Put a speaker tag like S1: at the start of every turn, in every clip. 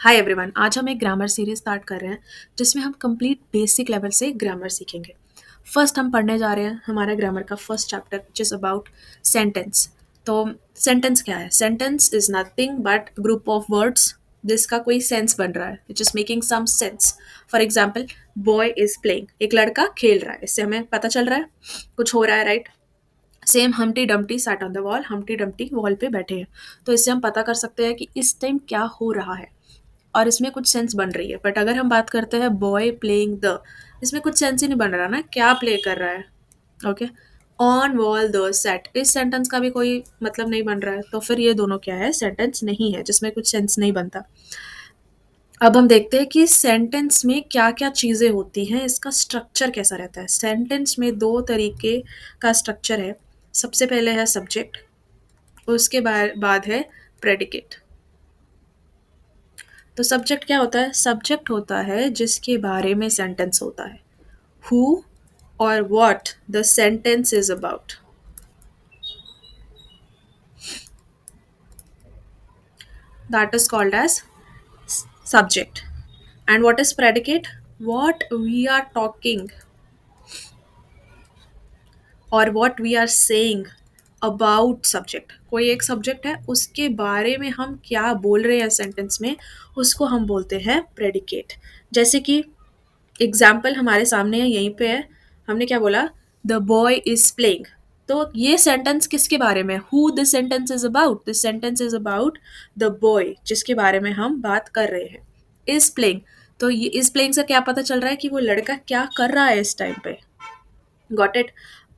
S1: Hi everyone. आज हम एक ग्रामर सीरीज स्टार्ट कर रहे हैं जिसमें हम कंप्लीट बेसिक लेवल से ग्रामर सीखेंगे। फर्स्ट हम पढ़ने जा रहे हैं हमारा ग्रामर का first chapter which is about sentence. तो सेंटेंस क्या है? Sentence is nothing but group of words जिसका कोई सेंस बन रहा है, which is making some sense. For example, boy is playing, एक लड़का खेल रहा है, इससे हमें पता चल रहा है कुछ हो रहा है, right? Same हमटी Dumpty sat on the wall, हमटी Dumpty wall पे बैठे हैं, तो इससे हम पता कर सकते हैं कि इस टाइम क्या हो रहा है और इसमें कुछ सेंस बन रही है। बट अगर हम बात करते हैं बॉय प्लेइंग द, इसमें कुछ सेंस ही नहीं बन रहा ना, क्या प्ले कर रहा है। Okay. On wall the set, इस सेंटेंस का भी कोई मतलब नहीं बन रहा है, तो फिर ये दोनों क्या है? सेंटेंस नहीं है, जिसमें कुछ सेंस नहीं बनता। अब हम देखते हैं कि सेंटेंस में क्या क्या चीज़ें होती हैं, इसका स्ट्रक्चर कैसा रहता है। सेंटेंस में दो तरीके का स्ट्रक्चर है। सबसे पहले है सब्जेक्ट, उसके बाद है प्रेडिकेट। तो सब्जेक्ट क्या होता है? सब्जेक्ट होता है जिसके बारे में सेंटेंस होता है, who or what the sentence is about, that is called as subject. And what is predicate? What we are talking or what we are saying about subject. कोई एक सब्जेक्ट है, उसके बारे में हम क्या बोल रहे हैं सेंटेंस में, उसको हम बोलते हैं प्रेडिकेट। जैसे कि एग्जाम्पल हमारे सामने है, यहीं पे है, हमने क्या बोला? The boy is playing. तो ये सेंटेंस किसके बारे में? Who this sentence is about? This sentence is about the boy जिसके बारे में हम बात कर रहे हैं। इज प्लेइंग, तो ये इज प्लेइंग से क्या पता चल रहा है कि वो लड़का क्या कर रहा है इस टाइम पे। Got it?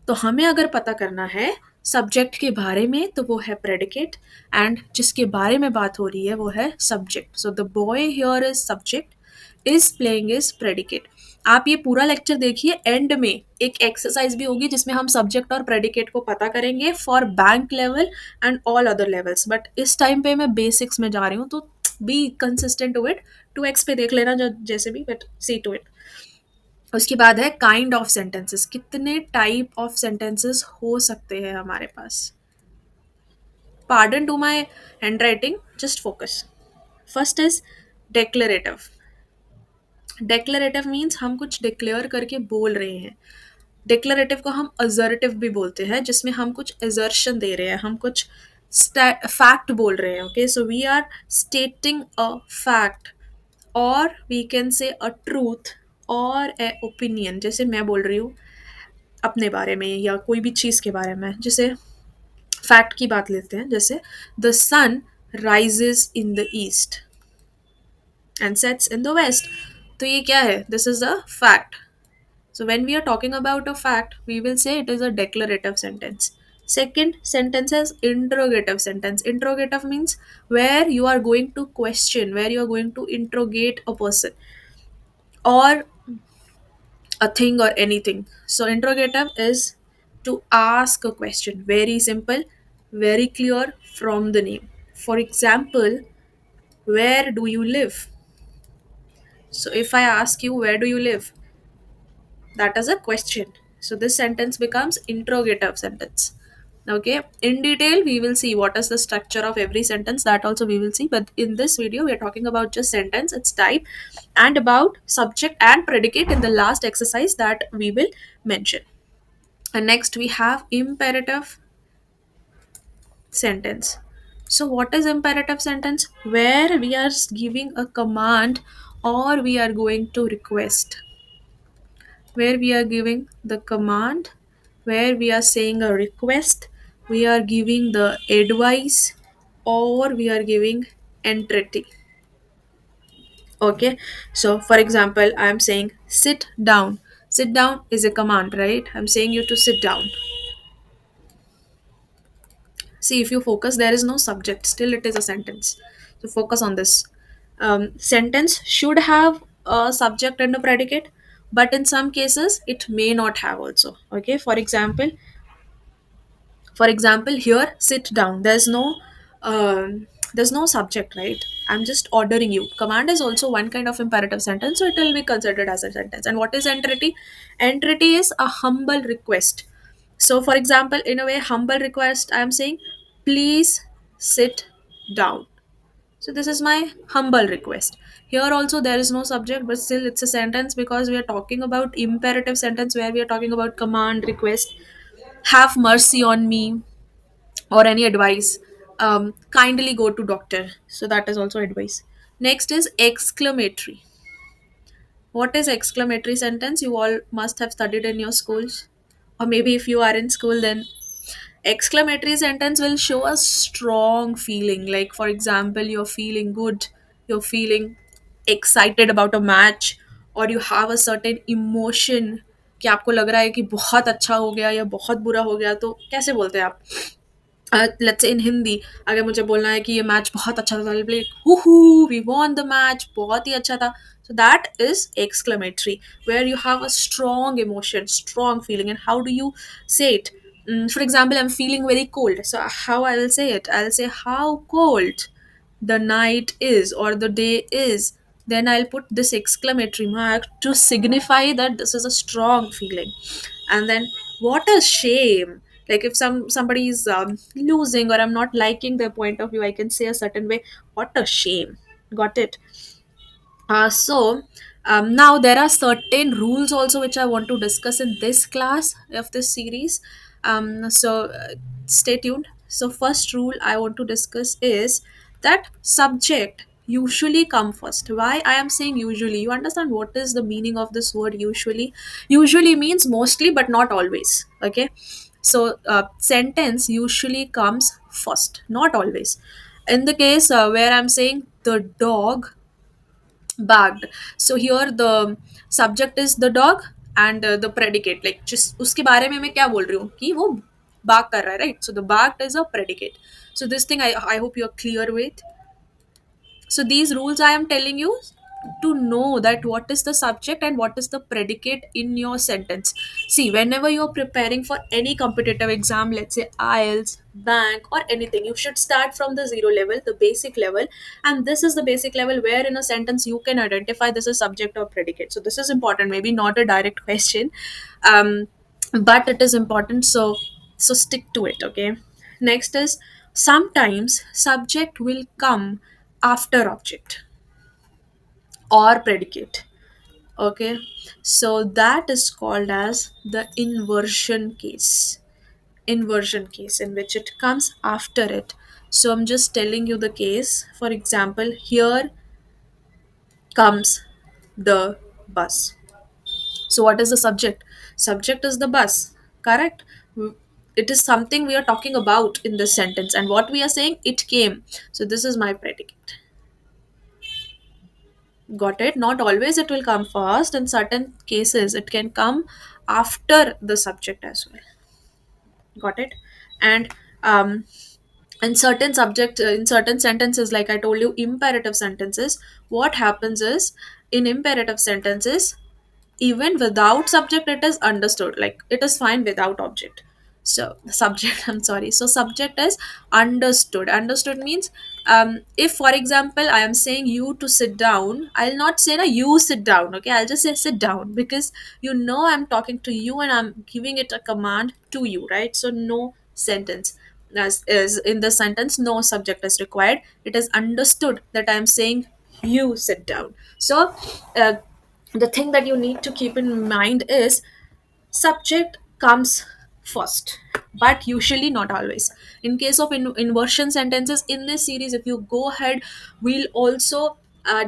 S1: तो हमें अगर पता करना है सब्जेक्ट के बारे में, तो वो है प्रेडिकेट, एंड जिसके बारे में बात हो रही है वो है subject. So the boy here is subject, is playing is predicate. आप ये पूरा लेक्चर देखिए, एंड में एक एक्सरसाइज भी होगी जिसमें हम सब्जेक्ट और प्रेडिकेट को पता करेंगे for bank level and all other levels. But इस टाइम पे मैं बेसिक्स में जा रही हूँ, तो be consistent to it. 2x पे देख लेना जैसे भी, बट सी टू इट। उसके बाद है काइंड ऑफ सेंटेंसेस। कितने टाइप ऑफ सेंटेंसेस हो सकते हैं हमारे पास? Pardon to my handwriting, just focus. First is declarative. Declarative means हम कुछ डिक्लेयर करके बोल रहे हैं। डिक्लेरेटिव को हम असर्टिव भी बोलते हैं, जिसमें हम कुछ एजर्शन दे रहे हैं, हम कुछ फैक्ट बोल रहे हैं। Okay, so we are stating a fact, और we can say a truth और ए ओपिनियन। जैसे मैं बोल रही हूँ अपने बारे में या कोई भी चीज़ के बारे में, जैसे फैक्ट की बात लेते हैं, जैसे the sun rises in the east and sets in the west. तो ये क्या है? This is a fact. So when we are talking about a fact, we will say it is a declarative sentence. Second sentence is interrogative sentence. Interrogative means where you are going to question, where you are going to interrogate a person or a thing or anything. So interrogative is to ask a question. Very simple, very clear from the name. For example, where do you live? So if I ask you, where do you live? That is a question. So this sentence becomes interrogative sentence. Okay, in detail we will see what is the structure of every sentence, that also we will see, but in this video we are talking about just sentence, its type, and about subject and predicate in the last exercise that we will mention. And next we have imperative sentence. So what is imperative sentence? Where we are giving a command or we are going to request, where we are giving the command, where we are saying a request, we are giving the advice, or we are giving entreaty. Okay, so for example, I am saying sit down. Sit down is a command, right? I'm saying you to sit down. See, if you focus, there is no subject, still it is a sentence. So focus on this. Sentence should have a subject and a predicate, but in some cases it may not have also. Okay, for example, here sit down, there's no subject, right? I'm just ordering you. Command is also one kind of imperative sentence, so it will be considered as a sentence. And what is entreaty? Entreaty is a humble request. So for example, in a way, humble request, I'm saying please sit down. So this is my humble request. Here also there is no subject, but still it's a sentence because we are talking about imperative sentence where we are talking about command, request, have mercy on me, or any advice. Kindly go to doctor. So that is also advice. Next is exclamatory. What is exclamatory sentence? You all must have studied in your schools, or maybe if you are in school, then exclamatory sentence will show a strong feeling. Like for example, you're feeling good, you're feeling excited about a match, or you have a certain emotion कि आपको लग रहा है कि बहुत अच्छा हो गया या बहुत बुरा हो गया, तो कैसे बोलते हैं आप? लेट्स से इन हिंदी अगर मुझे बोलना है कि ये मैच बहुत अच्छा था, who we won the match, बहुत ही अच्छा था. So that is exclamatory, where you have a strong emotion, strong feeling. And how do you say it? For example, I'm feeling very cold. So how I will say it? I'll say how cold the night is or the day is. Then I'll put this exclamatory mark to signify that this is a strong feeling. And then what a shame. Like if somebody is losing, or I'm not liking their point of view, I can say a certain way, what a shame. Got it? So now there are certain rules also which I want to discuss in this class of this series. So stay tuned. So first rule I want to discuss is that subject usually come first. Why I am saying usually? You understand what is the meaning of this word usually? Usually means mostly, but not always. Okay. So sentence usually comes first, not always. In the case where I'm saying the dog bagged, so here the subject is the dog, and the predicate, like just उसके बारे में मैं क्या बोल रही हूँ कि वो bark कर रहा है, right? So the barked is a predicate. So this thing I hope you're clear with. So these rules I am telling you to know that what is the subject and what is the predicate in your sentence. See, whenever you're preparing for any competitive exam, let's say IELTS, bank, or anything, you should start from the zero level, the basic level. And this is the basic level where in a sentence you can identify this is subject or predicate. So this is important, maybe not a direct question, um, but it is important. So stick to it, okay? Next is sometimes subject will come after object or predicate. Okay, so that is called as the inversion case. Inversion case in which it comes after it. So I'm just telling you the case. For example, here comes the bus. So what is the subject? Subject is the bus, correct? It is something we are talking about in this sentence, and what we are saying, it came. So this is my predicate. Got it? Not always it will come first. In certain cases, it can come after the subject as well. Got it? And in certain subject, in certain sentences, like I told you, imperative sentences, what happens is in imperative sentences, even without subject it is understood, like it is fine without object. So subject I'm sorry, so subject is understood. Understood means, if for example I am saying you to sit down, I'll not say na you sit down, okay? I'll just say sit down, because I'm talking to you and I'm giving it a command to you, right? So no sentence as is in the sentence, no subject is required. It is understood that I am saying you sit down. So the thing that you need to keep in mind is subject comes first, but usually not always. In case of inversion sentences in this series, if you go ahead, we'll also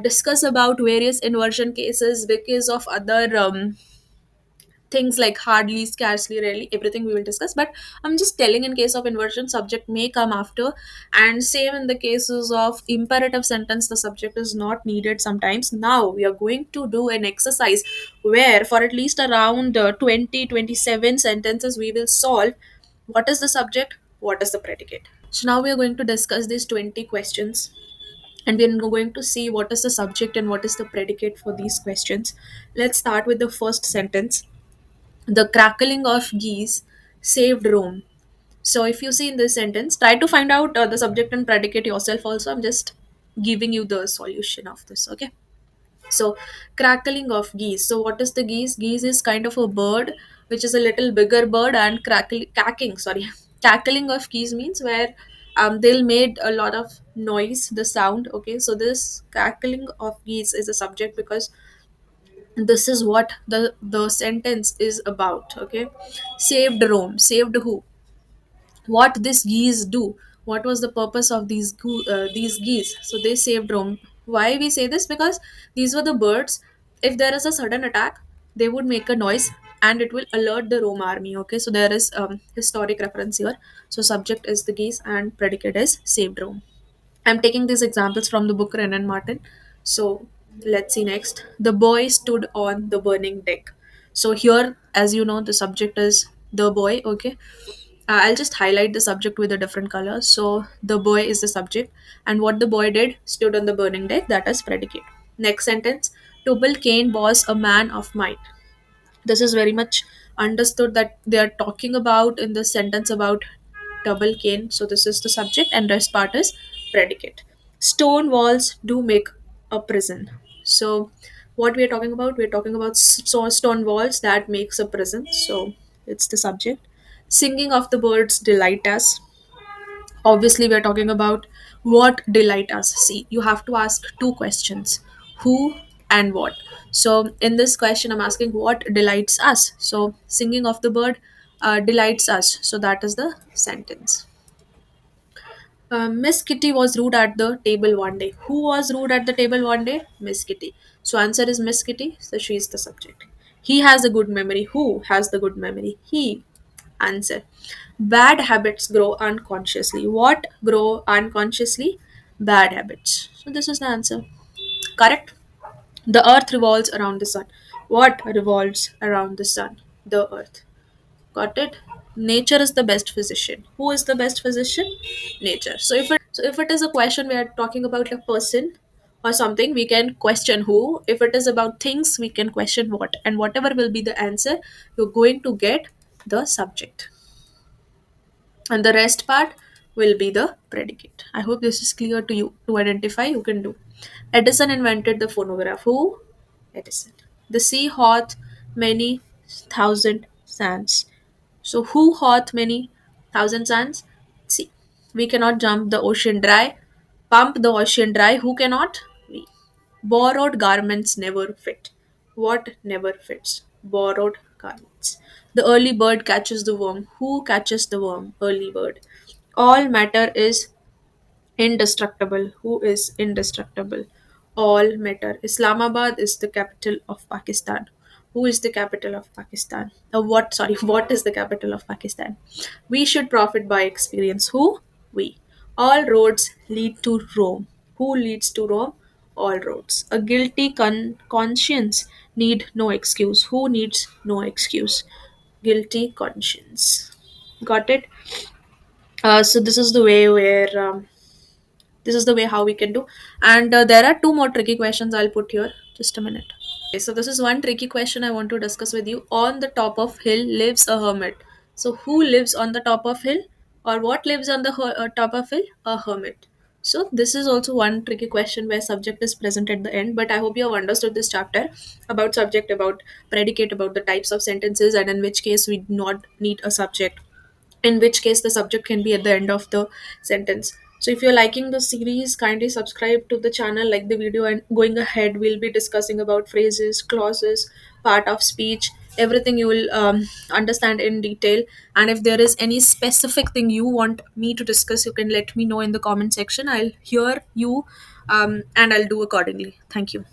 S1: discuss about various inversion cases because of other things like hardly, scarcely, rarely, everything we will discuss. But I'm just telling, in case of inversion, subject may come after. And same in the cases of imperative sentence, the subject is not needed sometimes. Now we are going to do an exercise where for at least around 20 27 sentences we will solve what is the subject, what is the predicate. So now we are going to discuss these 20 questions, and we're going to see what is the subject and what is the predicate for these questions. Let's start with the first sentence. The crackling of geese saved Rome. So, if you see in this sentence, try to find out the subject and predicate yourself also. I'm just giving you the solution of this, okay? So, crackling of geese. So, what is the geese? Geese is kind of a bird which is a little bigger bird, and cackling, sorry. Cackling of geese means where they'll made a lot of noise, the sound. Okay, so this cackling of geese is a subject because this is what the sentence is about. Okay, saved Rome. Saved who? What this geese do? What was the purpose of these geese? So they saved Rome. Why we say this? Because these were the birds. If there is a sudden attack, they would make a noise and it will alert the Rome army. Okay, so there is historic reference here. So subject is the geese and predicate is saved Rome. I'm taking these examples from the book Ren and Martin. So let's see next. The boy stood on the burning deck. So here, as you know, the subject is the boy. Okay, I'll just highlight the subject with a different color. So the boy is the subject, and what the boy did stood on the burning deck. That is predicate. Next sentence. Tubal Cain was a man of might. This is very much understood that they are talking about in this sentence about double cane. So this is the subject and rest part is predicate. Stone walls do make a prison. So what we are talking about? We are talking about stone walls that makes a prison. So it's the subject. Singing of the birds delight us. Obviously we are talking about what delight us. See, you have to ask two questions: who and what. So in this question I'm asking what delights us. So singing of the bird delights us, so that is the sentence. Miss Kitty was rude at the table one day. Who was rude at the table one day? Miss Kitty. So answer is Miss Kitty. So she is the subject. He has a good memory. Who has the good memory? He. Answer. Bad habits grow unconsciously. What grow unconsciously? Bad habits. So this is the answer. Correct. The earth revolves around the sun. What revolves around the sun? The earth. Got it? Nature is the best physician. Who is the best physician? Nature. So if it is a question we are talking about a person or something, we can question who. If it is about things, we can question what. And whatever will be the answer, you're going to get the subject. And the rest part will be the predicate. I hope this is clear to you. To identify, you can do. Edison invented the phonograph. Who? Edison. The sea hath many thousand sands. So, who hath many thousand suns? See, we cannot jump the ocean dry, pump the ocean dry. Who cannot? We. Borrowed garments never fit. What never fits? Borrowed garments. The early bird catches the worm. Who catches the worm? Early bird. All matter is indestructible. Who is indestructible? All matter. Islamabad is the capital of Pakistan. Who is the capital of Pakistan? What? Sorry, what is the capital of Pakistan? We should profit by experience. Who? We. All roads lead to Rome. Who leads to Rome? All roads. A guilty conscience need no excuse. Who needs no excuse? Guilty conscience. Got it? So this is the way where this is the way how we can do. And there are two more tricky questions I'll put here. Just a minute. Okay, so this is one tricky question I want to discuss with you. On the top of hill lives a hermit. So who lives on the top of hill, or what lives on the top of hill? A hermit. So this is also one tricky question where subject is present at the end. But I hope you have understood this chapter about subject, about predicate, about the types of sentences, and in which case we do not need a subject, in which case the subject can be at the end of the sentence. So if you're liking the series, kindly subscribe to the channel, like the video, and going ahead we'll be discussing about phrases, clauses, part of speech, everything you will understand in detail. And if there is any specific thing you want me to discuss, you can let me know in the comment section. I'll hear you, and I'll do accordingly. Thank you.